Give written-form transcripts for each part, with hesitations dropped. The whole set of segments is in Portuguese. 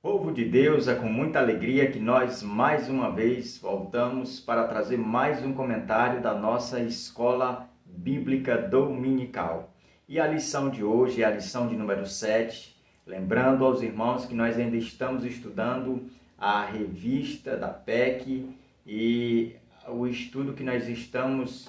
Povo de Deus, é com muita alegria que nós mais uma vez voltamos para trazer mais um comentário da nossa Escola Bíblica Dominical. E a lição de hoje é a lição de número 7, lembrando aos irmãos que nós ainda estamos estudando a revista da PEC e o estudo que nós estamos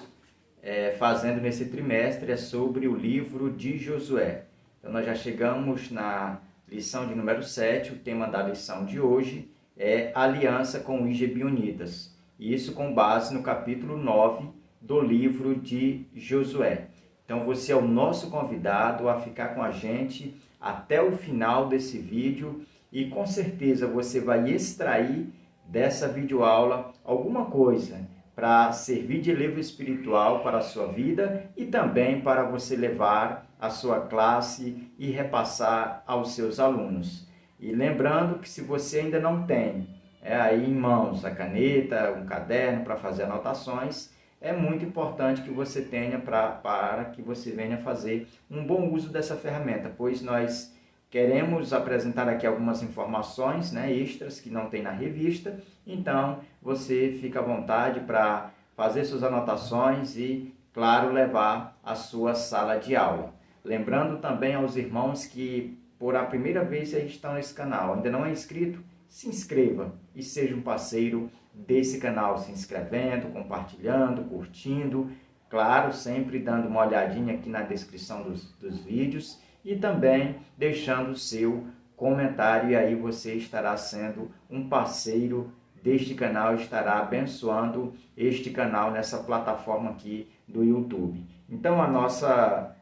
fazendo nesse trimestre é sobre o livro de Josué. Então nós já chegamos na lição de número 7, o tema da lição de hoje é aliança com os Gibeonitas. Isso com base no capítulo 9 do livro de Josué. Então você é o nosso convidado a ficar com a gente até o final desse vídeo e com certeza você vai extrair dessa videoaula alguma coisa para servir de livro espiritual para a sua vida e também para você levar a sua classe e repassar aos seus alunos. E lembrando que se você ainda não tem aí em mãos a caneta, um caderno para fazer anotações, é muito importante que você tenha para que você venha fazer um bom uso dessa ferramenta, pois nós queremos apresentar aqui algumas informações extras que não tem na revista, então você fica à vontade para fazer suas anotações e, claro, levar a sua sala de aula. Lembrando também aos irmãos que por a primeira vez estão nesse canal, ainda não é inscrito, se inscreva e seja um parceiro desse canal, se inscrevendo, compartilhando, curtindo, claro, sempre dando uma olhadinha aqui na descrição dos vídeos e também deixando o seu comentário, e aí você estará sendo um parceiro deste canal, estará abençoando este canal nessa plataforma aqui do YouTube. Então a nossa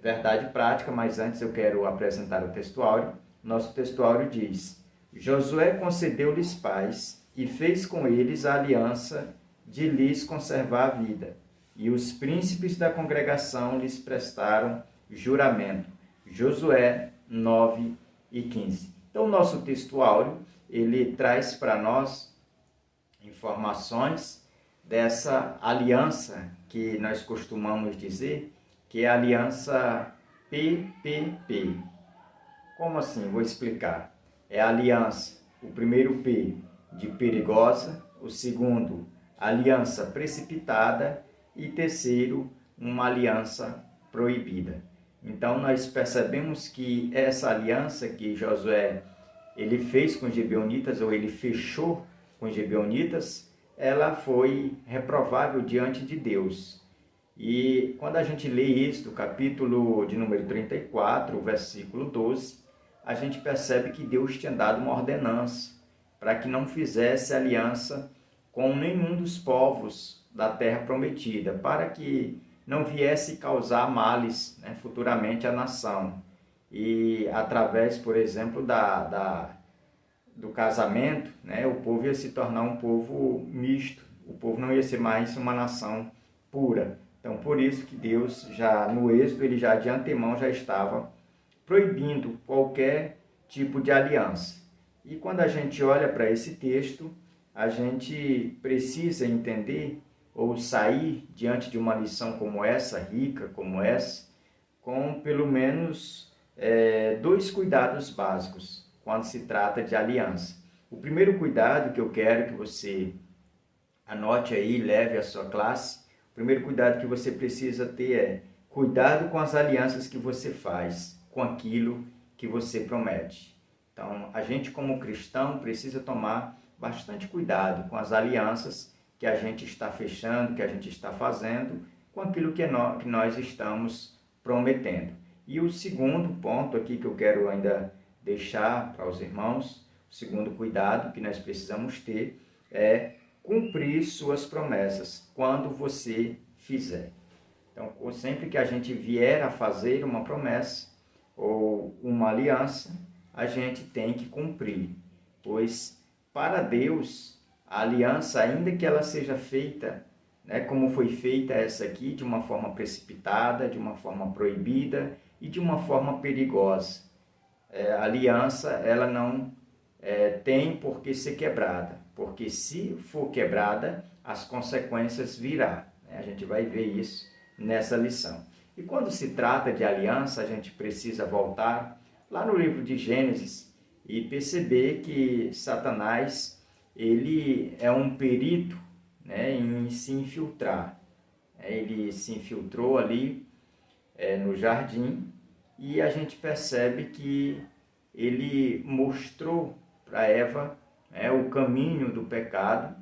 verdade prática, mas antes eu quero apresentar o textuário. Nosso textuário diz: Josué concedeu-lhes paz e fez com eles a aliança de lhes conservar a vida, e os príncipes da congregação lhes prestaram juramento. Josué 9 e 15. Então o nosso textuário, ele traz para nós informações dessa aliança que nós costumamos dizer que é a aliança PPP. Como assim? Vou explicar. É a aliança, o primeiro P, de perigosa, o segundo, aliança precipitada e terceiro, uma aliança proibida. Então nós percebemos que essa aliança que Josué ele fez com os Gibeonitas, ou ele fechou com os Gibeonitas, ela foi reprovável diante de Deus. E quando a gente lê isso, do capítulo de número 34, versículo 12, a gente percebe que Deus tinha dado uma ordenança para que não fizesse aliança com nenhum dos povos da terra prometida, para que não viesse causar males futuramente à nação. E através, por exemplo, do casamento, o povo ia se tornar um povo misto, o povo não ia ser mais uma nação pura. Então, por isso que Deus, já no Êxodo, ele já de antemão já estava proibindo qualquer tipo de aliança. E quando a gente olha para esse texto, a gente precisa entender ou sair diante de uma lição como essa, rica como essa, com pelo menos dois cuidados básicos quando se trata de aliança. O primeiro cuidado que eu quero que você anote aí, leve à sua classe, o primeiro cuidado que você precisa ter é cuidado com as alianças que você faz, com aquilo que você promete. Então, a gente como cristão precisa tomar bastante cuidado com as alianças que a gente está fechando, que a gente está fazendo, com aquilo que nós estamos prometendo. E o segundo ponto aqui que eu quero ainda deixar para os irmãos, o segundo cuidado que nós precisamos ter é cumprir suas promessas quando você fizer. Então, sempre que a gente vier a fazer uma promessa ou uma aliança, a gente tem que cumprir, pois para Deus a aliança, ainda que ela seja feita, como foi feita essa aqui, de uma forma precipitada, de uma forma proibida e de uma forma perigosa, a aliança ela não tem por que ser quebrada, porque se for quebrada, as consequências virão. A gente vai ver isso nessa lição. E quando se trata de aliança, a gente precisa voltar lá no livro de Gênesis e perceber que Satanás, ele é um perito, né, em se infiltrar. Ele se infiltrou ali no jardim, e a gente percebe que ele mostrou para Eva o caminho do pecado,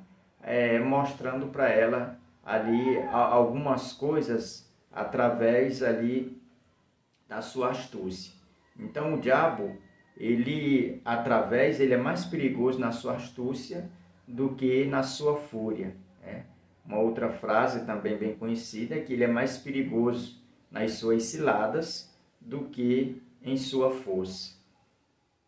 mostrando para ela ali algumas coisas através ali da sua astúcia. Então o diabo, ele é mais perigoso na sua astúcia do que na sua fúria. Uma outra frase também bem conhecida é que ele é mais perigoso nas suas ciladas do que em sua força.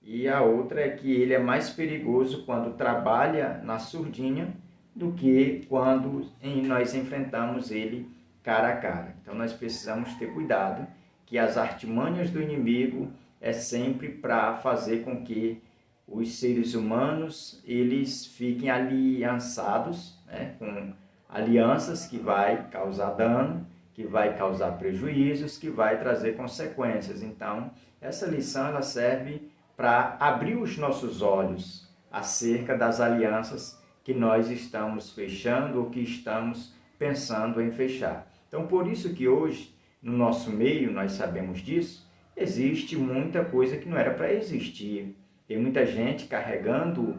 E a outra é que ele é mais perigoso quando trabalha na surdinha do que quando nós enfrentamos ele cara a cara. Então nós precisamos ter cuidado, que as artimanhas do inimigo é sempre para fazer com que os seres humanos eles fiquem aliançados, com alianças que vai causar dano, que vai causar prejuízos, que vai trazer consequências. Então, essa lição ela serve para abrir os nossos olhos acerca das alianças que nós estamos fechando ou que estamos pensando em fechar. Então, por isso que hoje, no nosso meio, nós sabemos disso, existe muita coisa que não era para existir. Tem muita gente carregando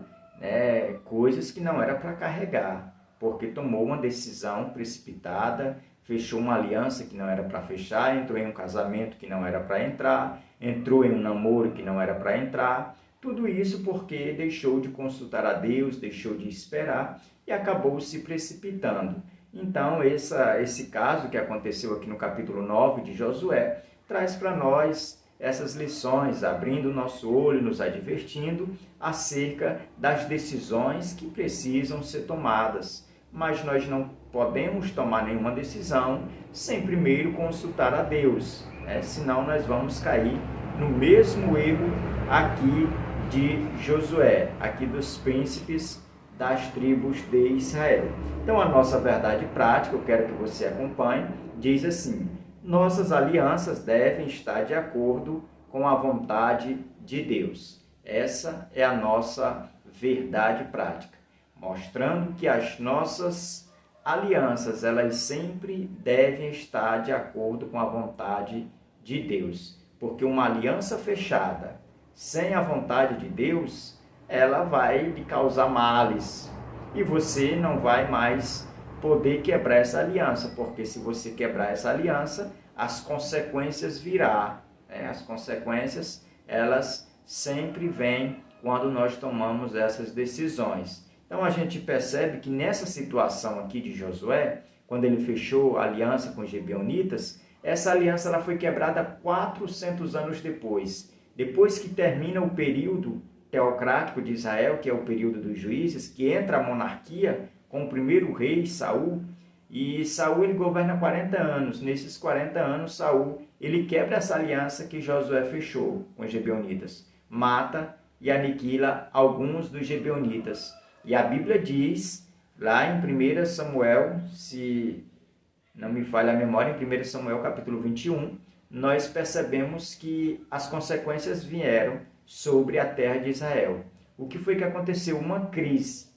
coisas que não era para carregar, porque tomou uma decisão precipitada, fechou uma aliança que não era para fechar, entrou em um casamento que não era para entrar, entrou em um namoro que não era para entrar. Tudo isso porque deixou de consultar a Deus, deixou de esperar e acabou se precipitando. Então, esse caso que aconteceu aqui no capítulo 9 de Josué, traz para nós essas lições, abrindo o nosso olho, nos advertindo acerca das decisões que precisam ser tomadas. Mas nós não podemos tomar nenhuma decisão sem primeiro consultar a Deus, senão nós vamos cair no mesmo erro aqui de Josué, aqui dos príncipes das tribos de Israel. Então a nossa verdade prática, eu quero que você acompanhe, diz assim: nossas alianças devem estar de acordo com a vontade de Deus. Essa é a nossa verdade prática, mostrando que as nossas alianças, elas sempre devem estar de acordo com a vontade de Deus. Porque uma aliança fechada sem a vontade de Deus, ela vai lhe causar males. E você não vai mais poder quebrar essa aliança, porque se você quebrar essa aliança, as consequências virão. As consequências, elas sempre vêm quando nós tomamos essas decisões. Então a gente percebe que nessa situação aqui de Josué, quando ele fechou a aliança com os gibeonitas, essa aliança ela foi quebrada 400 anos depois. Depois que termina o período teocrático de Israel, que é o período dos juízes, que entra a monarquia com o primeiro rei, Saul, e Saul ele governa 40 anos. Nesses 40 anos, Saul ele quebra essa aliança que Josué fechou com os gibeonitas, mata e aniquila alguns dos gibeonitas. E a Bíblia diz, lá em 1 Samuel, se não me falha a memória, em 1 Samuel capítulo 21, nós percebemos que as consequências vieram sobre a terra de Israel. O que foi que aconteceu? Uma crise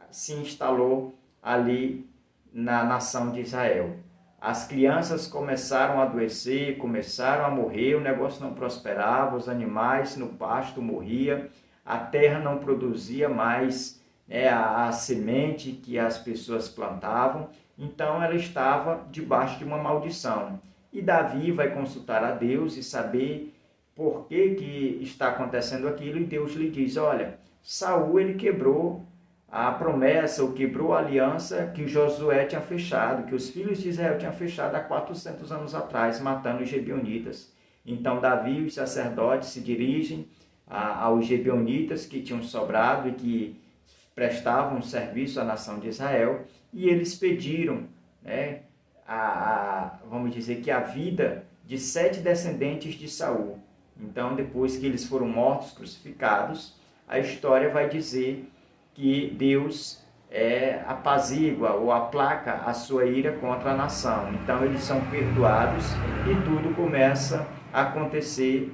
se instalou ali na nação de Israel. As crianças começaram a adoecer, começaram a morrer, o negócio não prosperava, os animais no pasto morriam, a terra não produzia mais a semente que as pessoas plantavam, então ela estava debaixo de uma maldição. E Davi vai consultar a Deus e saber por que está acontecendo aquilo, e Deus lhe diz: olha, Saul ele quebrou a promessa, ou quebrou a aliança que Josué tinha fechado, que os filhos de Israel tinham fechado há 400 anos atrás, matando os gibeonitas. Então Davi e os sacerdotes se dirigem aos gibeonitas que tinham sobrado e que prestavam serviço à nação de Israel, e eles pediram, vamos dizer que a vida de 7 descendentes de Saul. Então, depois que eles foram mortos, crucificados, a história vai dizer que Deus apazigua ou aplaca a sua ira contra a nação. Então, eles são perdoados e tudo começa a acontecer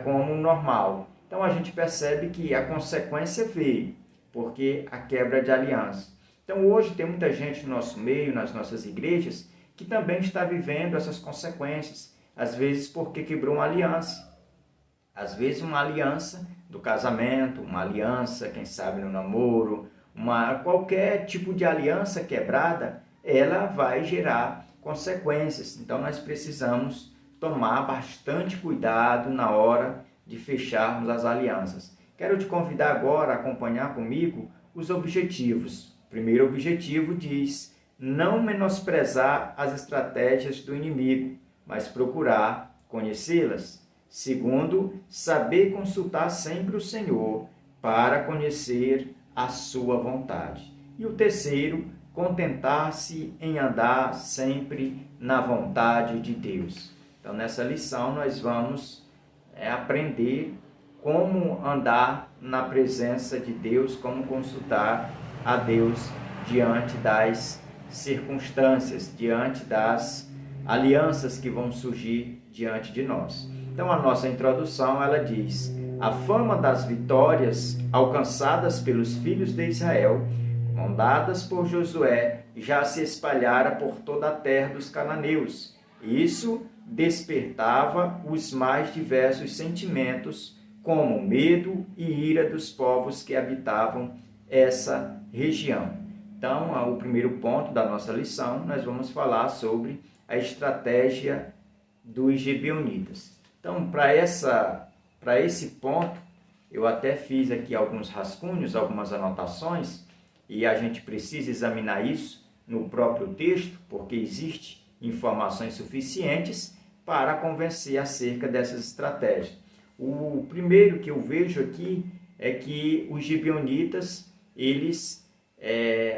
como normal. Então a gente percebe que a consequência veio, porque a quebra de aliança. Então hoje tem muita gente no nosso meio, nas nossas igrejas, que também está vivendo essas consequências, às vezes porque quebrou uma aliança. Às vezes uma aliança do casamento, uma aliança, quem sabe no namoro, qualquer tipo de aliança quebrada, ela vai gerar consequências. Então nós precisamos tomar bastante cuidado na hora de fecharmos as alianças. Quero te convidar agora a acompanhar comigo os objetivos. O primeiro objetivo diz: não menosprezar as estratégias do inimigo, mas procurar conhecê-las. Segundo, saber consultar sempre o Senhor para conhecer a sua vontade. E o terceiro, contentar-se em andar sempre na vontade de Deus. Então, nessa lição, nós vamos aprender como andar na presença de Deus, como consultar a Deus diante das circunstâncias, diante das alianças que vão surgir diante de nós. Então, a nossa introdução, ela diz: a fama das vitórias alcançadas pelos filhos de Israel, mandadas por Josué, já se espalhara por toda a terra dos cananeus. Isso despertava os mais diversos sentimentos, como medo e ira dos povos que habitavam essa região. Então, o primeiro ponto da nossa lição, nós vamos falar sobre a estratégia dos gibeonitas. Então, para esse ponto, eu até fiz aqui alguns rascunhos, algumas anotações, e a gente precisa examinar isso no próprio texto, porque existe informações suficientes para convencer acerca dessas estratégias. O primeiro que eu vejo aqui é que os gibeonitas,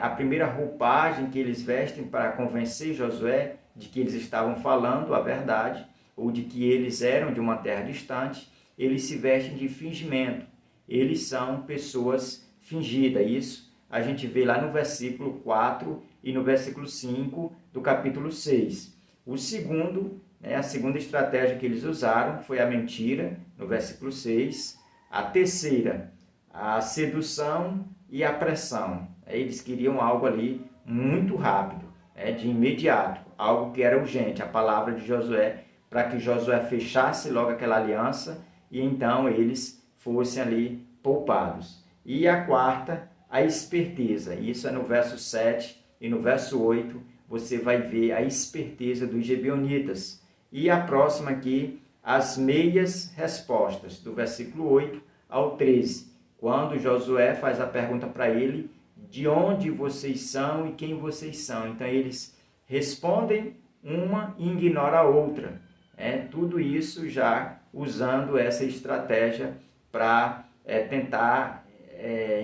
a primeira roupagem que eles vestem para convencer Josué de que eles estavam falando a verdade, ou de que eles eram de uma terra distante, eles se vestem de fingimento. Eles são pessoas fingidas. Isso a gente vê lá no versículo 4 e no versículo 5 do capítulo 6. O segundo, a segunda estratégia que eles usaram foi a mentira, no versículo 6. A terceira, a sedução e a pressão. Eles queriam algo ali muito rápido, de imediato, algo que era urgente, a palavra de Josué, para que Josué fechasse logo aquela aliança e então eles fossem ali poupados. E a quarta, a esperteza. Isso é no verso 7 e no verso 8, você vai ver a esperteza dos gibeonitas. E a próxima aqui, as meias respostas, do versículo 8 ao 13, quando Josué faz a pergunta para ele, de onde vocês são e quem vocês são. Então eles respondem uma e ignoram a outra. Tudo isso já usando essa estratégia para tentar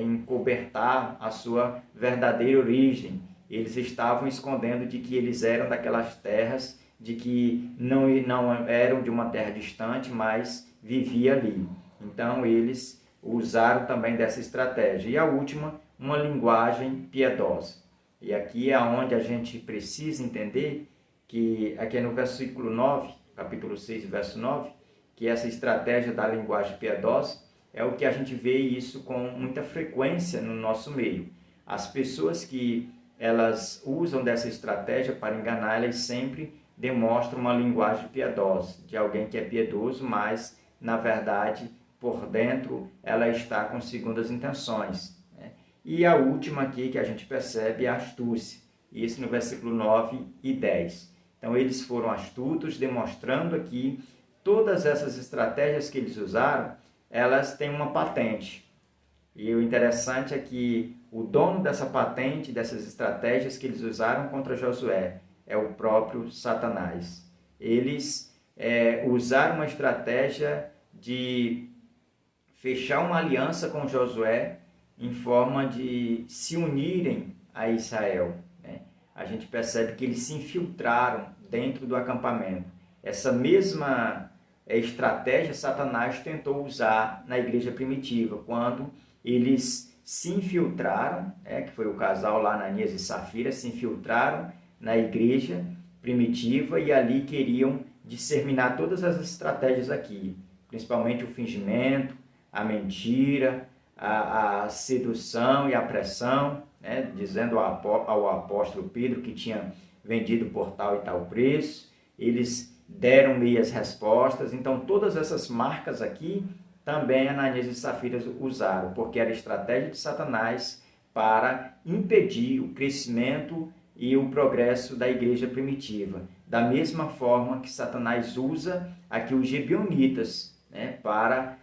encobertar a sua verdadeira origem. Eles estavam escondendo de que eles eram daquelas terras, de que não eram de uma terra distante, mas viviam ali. Então eles usaram também dessa estratégia. E a última, uma linguagem piedosa. E aqui é onde a gente precisa entender que, aqui é no versículo 9, capítulo 6, verso 9, que essa estratégia da linguagem piedosa é o que a gente vê isso com muita frequência no nosso meio. As pessoas que elas usam dessa estratégia para enganar, elas sempre demonstram uma linguagem piedosa, de alguém que é piedoso, mas, na verdade, por dentro, ela está com segundas intenções. E a última aqui que a gente percebe é a astúcia, isso no versículo 9 e 10. Então, eles foram astutos, demonstrando aqui todas essas estratégias que eles usaram, elas têm uma patente. E o interessante é que o dono dessa patente, dessas estratégias que eles usaram contra Josué, é o próprio Satanás. Eles usaram uma estratégia de fechar uma aliança com Josué em forma de se unirem a Israel. A gente percebe que eles se infiltraram dentro do acampamento. Essa mesma estratégia Satanás tentou usar na igreja primitiva, quando eles se infiltraram, que foi o casal lá, Ananias e Safira, se infiltraram na igreja primitiva e ali queriam disseminar todas as estratégias aqui, principalmente o fingimento, a mentira, a sedução e a pressão, né? Dizendo ao apóstolo Pedro que tinha vendido por tal e tal preço. Eles deram meias respostas. Então, todas essas marcas aqui também Ananias e Safira usaram, porque era estratégia de Satanás para impedir o crescimento e o progresso da igreja primitiva. Da mesma forma que Satanás usa aqui os gibeonitas, né, para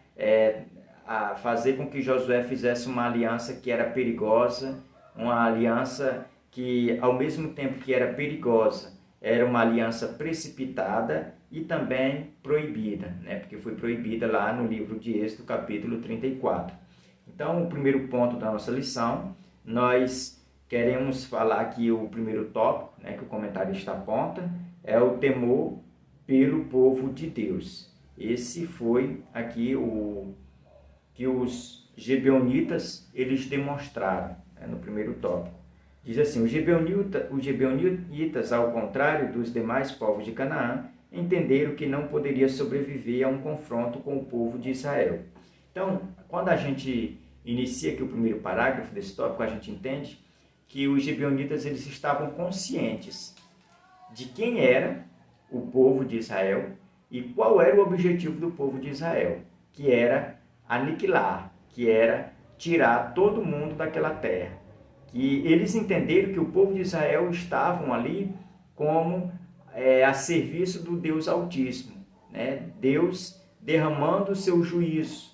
fazer com que Josué fizesse uma aliança que era perigosa, uma aliança que, ao mesmo tempo que era perigosa, era uma aliança precipitada e também proibida, né? Porque foi proibida lá no livro de Êxodo, capítulo 34. Então, o primeiro ponto da nossa lição, nós queremos falar aqui o primeiro tópico, né, que o comentarista aponta, é o temor pelo povo de Deus. Esse foi aqui o que os gibeonitas eles demonstraram, né, no primeiro tópico. Diz assim: os gibeonitas, ao contrário dos demais povos de Canaã, entenderam que não poderia sobreviver a um confronto com o povo de Israel. Então, quando a gente inicia aqui o primeiro parágrafo desse tópico, a gente entende que os gibeonitas eles estavam conscientes de quem era o povo de Israel e qual era o objetivo do povo de Israel, que era aniquilar, que era tirar todo mundo daquela terra. Que eles entenderam que o povo de Israel estavam ali como a serviço do Deus Altíssimo, né? Deus derramando o seu juízo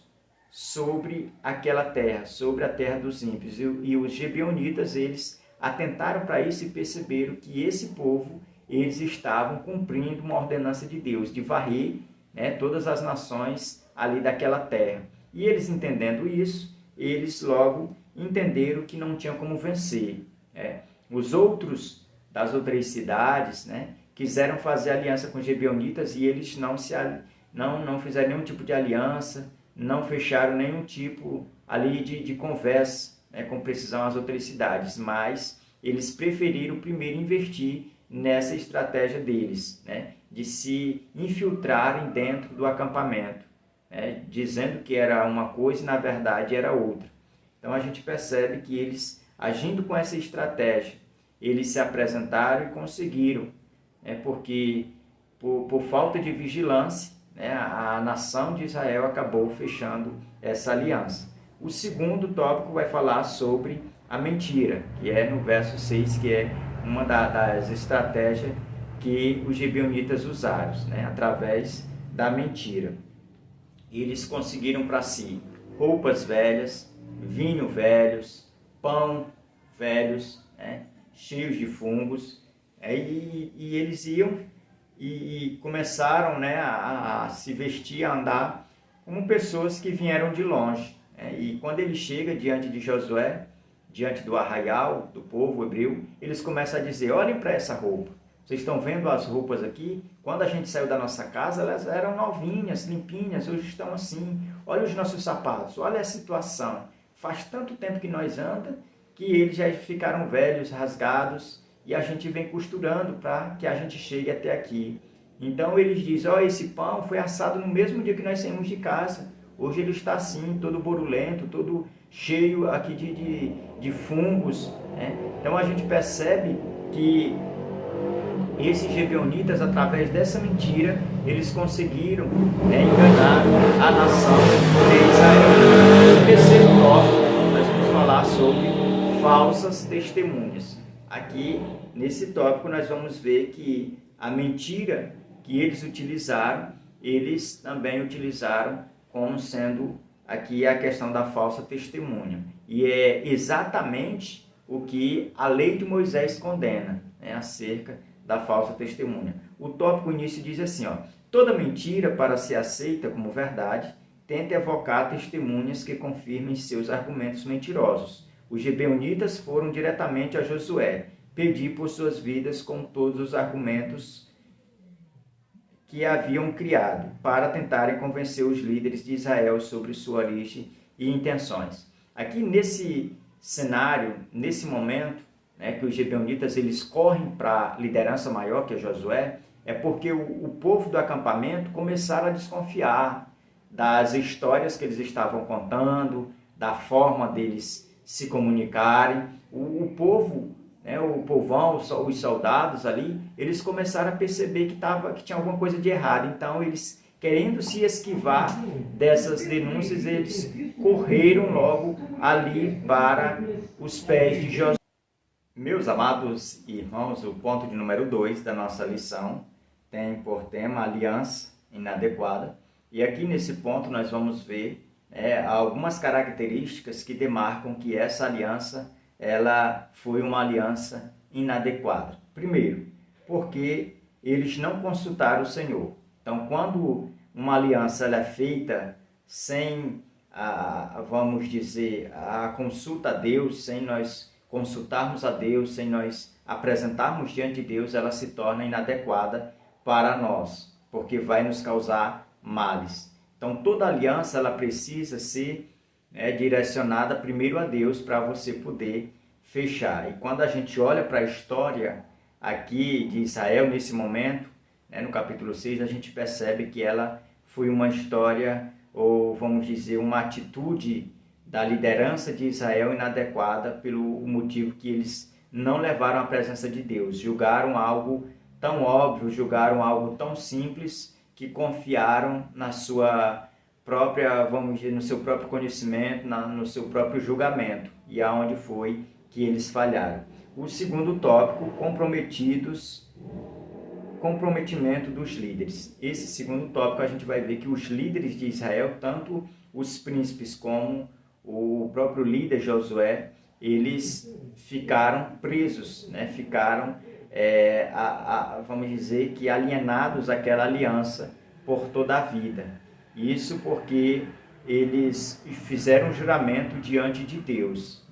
sobre aquela terra, sobre a terra dos ímpios. E os gibeonitas, eles atentaram para isso e perceberam que esse povo, eles estavam cumprindo uma ordenança de Deus, de varrer, né, todas as nações ali daquela terra. E eles entendendo isso, eles logo entenderam que não tinham como vencer. Os outros das outras cidades, né, quiseram fazer aliança com os gibeonitas e eles não fizeram nenhum tipo de aliança, não fecharam nenhum tipo ali de conversa, né, com precisão às outras cidades, mas eles preferiram primeiro investir nessa estratégia deles, né, de se infiltrarem dentro do acampamento, né, dizendo que era uma coisa e na verdade era outra. Então a gente percebe que eles, agindo com essa estratégia, eles se apresentaram e conseguiram, né, porque por falta de vigilância, né, a nação de Israel acabou fechando essa aliança. O segundo tópico vai falar sobre a mentira, que é no verso 6, que é uma das estratégias que os gibeonitas usaram, né, através da mentira. Eles conseguiram para si roupas velhas, vinho velhos, pão velhos, né, cheios de fungos, e eles iam e começaram, né, a se vestir, a andar como pessoas que vieram de longe. E quando ele chega diante de Josué, diante do arraial do povo hebreu, eles começam a dizer: olhem para essa roupa, vocês estão vendo as roupas aqui? Quando a gente saiu da nossa casa, elas eram novinhas, limpinhas, hoje estão assim. Olha os nossos sapatos, olha a situação. Faz tanto tempo que nós andamos que eles já ficaram velhos, rasgados, e a gente vem costurando para que a gente chegue até aqui. Então eles dizem: ó, esse pão foi assado no mesmo dia que nós saímos de casa. Hoje ele está assim, todo borulento, todo cheio aqui de fungos, né? Então a gente percebe que esses gibeonitas, através dessa mentira, eles conseguiram, né, enganar a nação de Israel. No terceiro tópico, nós vamos falar sobre falsas testemunhas. Aqui, nesse tópico, nós vamos ver que a mentira que eles utilizaram, eles também utilizaram como sendo aqui a questão da falsa testemunha. E é exatamente o que a lei de Moisés condena, né, acerca da falsa testemunha. O tópico início diz assim, ó: toda mentira, para ser aceita como verdade, tenta evocar testemunhas que confirmem seus argumentos mentirosos. Os gibeonitas foram diretamente a Josué pedir por suas vidas com todos os argumentos que haviam criado, para tentarem convencer os líderes de Israel sobre sua origem e intenções. Aqui nesse cenário, nesse momento, né, que os gibeonitas eles correm para a liderança maior, que é Josué, é porque o povo do acampamento começaram a desconfiar das histórias que eles estavam contando, da forma deles se comunicarem. O povo, né, o povão, os soldados ali, eles começaram a perceber que tinha alguma coisa de errado. Então, eles, querendo se esquivar dessas denúncias, eles correram logo ali para os pés de Josué. Meus amados irmãos, o ponto de número 2 da nossa lição tem por tema aliança inadequada. E aqui nesse ponto nós vamos ver algumas características que demarcam que essa aliança ela foi uma aliança inadequada. Primeiro, porque eles não consultaram o Senhor. Então, quando uma aliança ela é feita sem, vamos dizer, a consulta a Deus, sem nós consultarmos a Deus, sem nós apresentarmos diante de Deus, ela se torna inadequada para nós, porque vai nos causar males. Então, toda aliança ela precisa ser direcionada primeiro a Deus para você poder fechar. E quando a gente olha para a história aqui de Israel nesse momento, no capítulo 6, a gente percebe que ela foi uma história, ou vamos dizer, uma atitude da liderança de Israel inadequada pelo motivo que eles não levaram a presença de Deus. Julgaram algo tão óbvio, julgaram algo tão simples, que confiaram na sua própria, vamos dizer, no seu próprio conhecimento, no seu próprio julgamento. E aonde foi que eles falharam. O segundo tópico, comprometimento dos líderes. Esse segundo tópico a gente vai ver que os líderes de Israel, tanto os príncipes como o próprio líder Josué, eles ficaram presos, ficaram, vamos dizer, que alienados àquela aliança por toda a vida. Isso porque eles fizeram um juramento diante de Deus,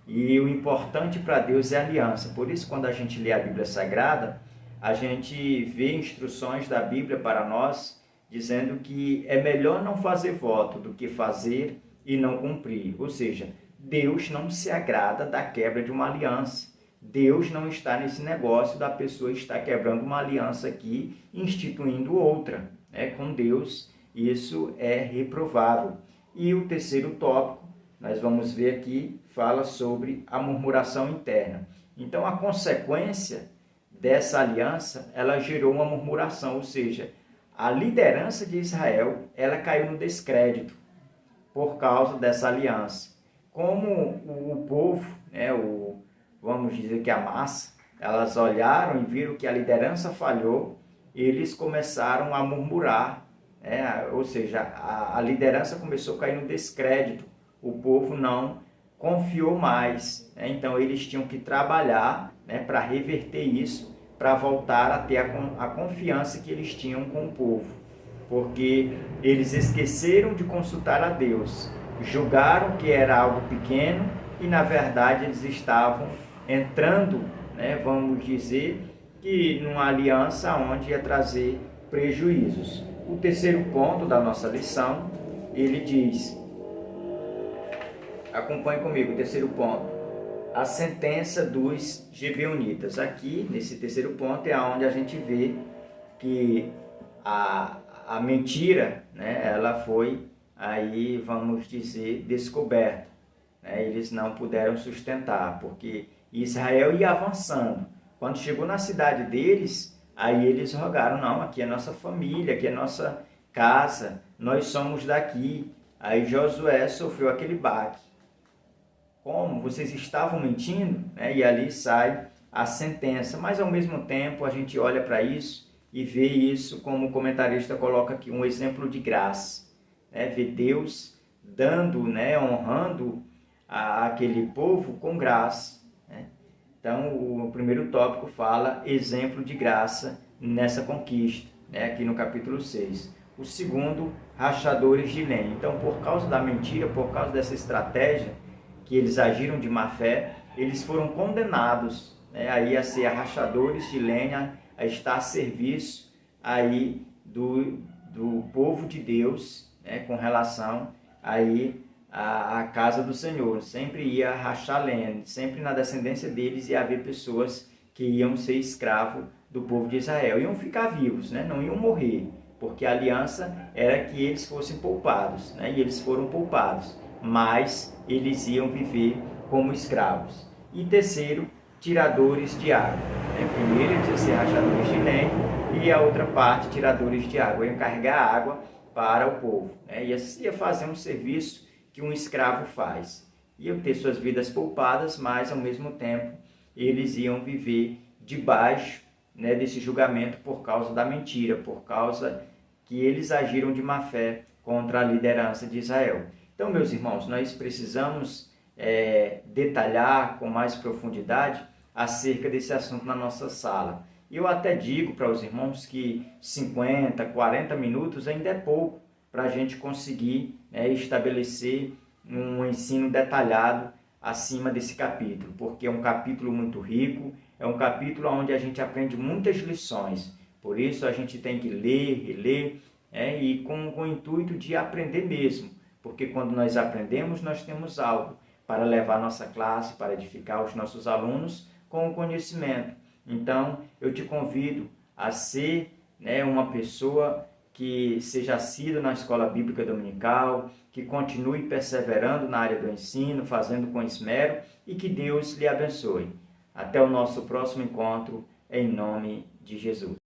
E o importante para Deus é a aliança. Por isso, quando a gente lê a Bíblia Sagrada, a gente vê instruções da Bíblia para nós, dizendo que é melhor não fazer voto do que fazer e não cumprir. Ou seja, Deus não se agrada da quebra de uma aliança. Deus não está nesse negócio da pessoa estar quebrando uma aliança aqui, instituindo outra. Com Deus, isso é reprovável. E o terceiro tópico, nós vamos ver aqui, fala sobre a murmuração interna. Então, a consequência dessa aliança, ela gerou uma murmuração, ou seja, a liderança de Israel, ela caiu no descrédito por causa dessa aliança. Como o povo, vamos dizer que a massa, elas olharam e viram que a liderança falhou, eles começaram a murmurar, ou seja, a liderança começou a cair no descrédito, o povo não confiou mais, então eles tinham que trabalhar para reverter isso, para voltar a ter a confiança que eles tinham com o povo, porque eles esqueceram de consultar a Deus, julgaram que era algo pequeno e na verdade eles estavam entrando, vamos dizer, que numa aliança onde ia trazer prejuízos. O terceiro ponto da nossa lição, ele diz, acompanhe comigo, o terceiro ponto, a sentença dos gibeonitas. Aqui, nesse terceiro ponto, é onde a gente vê que a mentira, ela foi aí, vamos dizer, descoberta. Eles não puderam sustentar, porque Israel ia avançando. Quando chegou na cidade deles, aí eles rogaram, não, aqui é nossa família, aqui é nossa casa, nós somos daqui. Aí Josué sofreu aquele baque. Como? Vocês estavam mentindo? E ali sai a sentença. Mas ao mesmo tempo a gente olha para isso e vê isso, como o comentarista coloca aqui, um exemplo de graça. Ver Deus dando, honrando aquele povo com graça. Então o primeiro tópico fala exemplo de graça nessa conquista, aqui no capítulo 6. O segundo, rachadores de lenha. Então, por causa da mentira, por causa dessa estratégia, que eles agiram de má fé, eles foram condenados aí a ser rachadores de lenha, a estar a serviço aí do povo de Deus, com relação aí à casa do Senhor. Sempre ia rachar lenha, sempre na descendência deles ia haver pessoas que iam ser escravos do povo de Israel, iam ficar vivos, não iam morrer, porque a aliança era que eles fossem poupados, né? E eles foram poupados, mas eles iam viver como escravos. E terceiro, tiradores de água. Primeiro eles iam ser rachadores de lenha e a outra parte, tiradores de água, iam carregar água para o povo. Ia fazer um serviço que um escravo faz. Iam ter suas vidas poupadas, mas ao mesmo tempo eles iam viver debaixo, desse julgamento por causa da mentira, por causa que eles agiram de má fé contra a liderança de Israel. Então, meus irmãos, nós precisamos detalhar com mais profundidade acerca desse assunto na nossa sala. Eu até digo para os irmãos que 50, 40 minutos ainda é pouco para a gente conseguir estabelecer um ensino detalhado acima desse capítulo, porque é um capítulo muito rico, é um capítulo onde a gente aprende muitas lições. Por isso a gente tem que ler, reler, e com o intuito de aprender mesmo, porque quando nós aprendemos, nós temos algo para levar a nossa classe, para edificar os nossos alunos com o conhecimento. Então, eu te convido a ser uma pessoa que seja assídua na escola bíblica dominical, que continue perseverando na área do ensino, fazendo com esmero, e que Deus lhe abençoe. Até o nosso próximo encontro, em nome de Jesus.